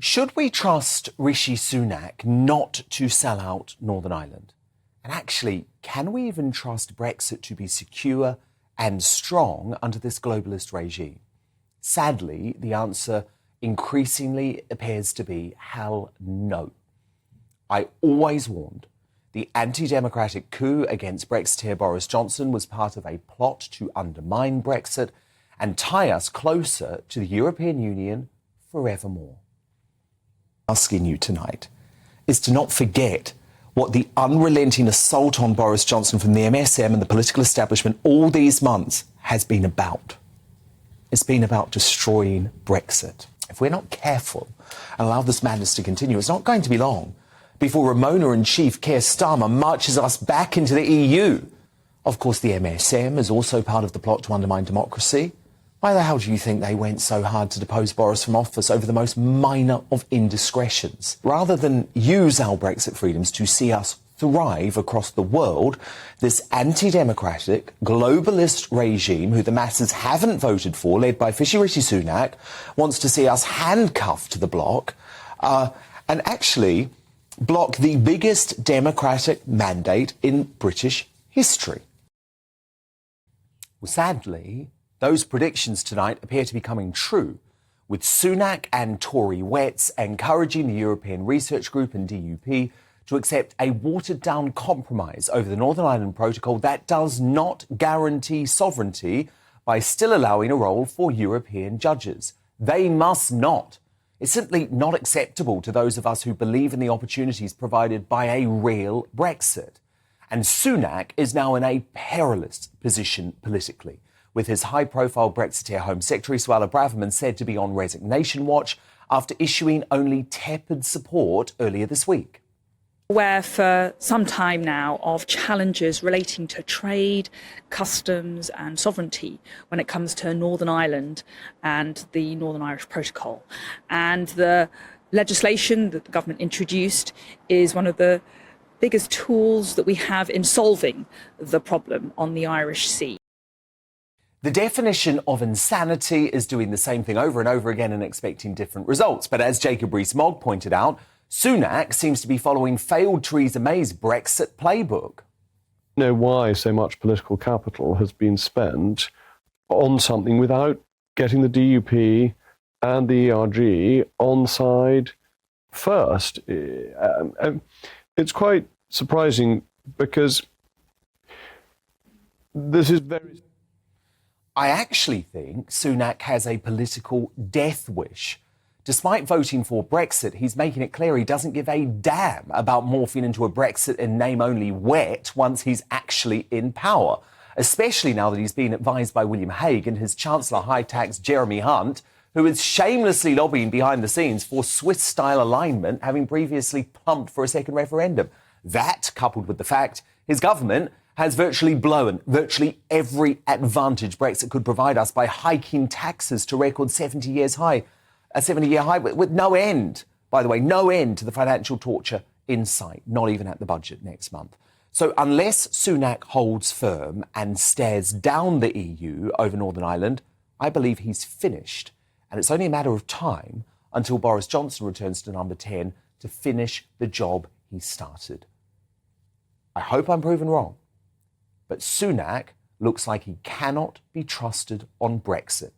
Should we trust Rishi Sunak not to sell out Northern Ireland? And actually, can we even trust Brexit to be secure and strong under this globalist regime? Sadly, the answer increasingly appears to be hell no. I always warned the anti-democratic coup against Brexiteer Boris Johnson was part of a plot to undermine Brexit and tie us closer to the European Union forevermore. Asking you tonight is to not forget what the unrelenting assault on Boris Johnson from the MSM and the political establishment all these months has been about. It's been about destroying Brexit. If we're not careful and allow this madness to continue, it's not going to be long before Ramona and Chief Keir Starmer marches us back into the EU. Of course, the MSM is also part of the plot to undermine democracy. Why the hell do you think they went so hard to depose Boris from office over the most minor of indiscretions? Rather than use our Brexit freedoms to see us thrive across the world, this anti-democratic, globalist regime, who the masses haven't voted for, led by fishy Rishi Sunak, wants to see us handcuffed to the bloc and actually block the biggest democratic mandate in British history. Well, sadly, those predictions tonight appear to be coming true, with Sunak and Tory wets encouraging the European Research Group and DUP to accept a watered-down compromise over the Northern Ireland Protocol that does not guarantee sovereignty by still allowing a role for European judges. They must not. It's simply not acceptable to those of us who believe in the opportunities provided by a real Brexit. And Sunak is now in a perilous position politically, with his high-profile Brexiteer Home Secretary Suella Braverman said to be on resignation watch after issuing only tepid support earlier this week. Aware for some time now of challenges relating to trade, customs and sovereignty when it comes to Northern Ireland and the Northern Irish Protocol. And the legislation that the government introduced is one of the biggest tools that we have in solving the problem on the Irish Sea. The definition of insanity is doing the same thing over and over again and expecting different results. But as Jacob Rees-Mogg pointed out, Sunak seems to be following failed Theresa May's Brexit playbook. Know why so much political capital has been spent on something without getting the DUP and the ERG on side first. It's quite surprising because this is very... I actually think Sunak has a political death wish. Despite voting for Brexit, he's making it clear he doesn't give a damn about morphing into a Brexit in name-only wet once he's actually in power, especially now that he's been advised by William Hague and his Chancellor High-Tax Jeremy Hunt, who is shamelessly lobbying behind the scenes for Swiss-style alignment, having previously plumped for a second referendum. That, coupled with the fact his government has virtually blown virtually every advantage Brexit could provide us by hiking taxes to record 70-year high with no end, by the way, no end to the financial torture in sight, not even at the budget next month. So unless Sunak holds firm and stares down the EU over Northern Ireland, I believe he's finished. And it's only a matter of time until Boris Johnson returns to number 10 to finish the job he started. I hope I'm proven wrong. But Sunak looks like he cannot be trusted on Brexit.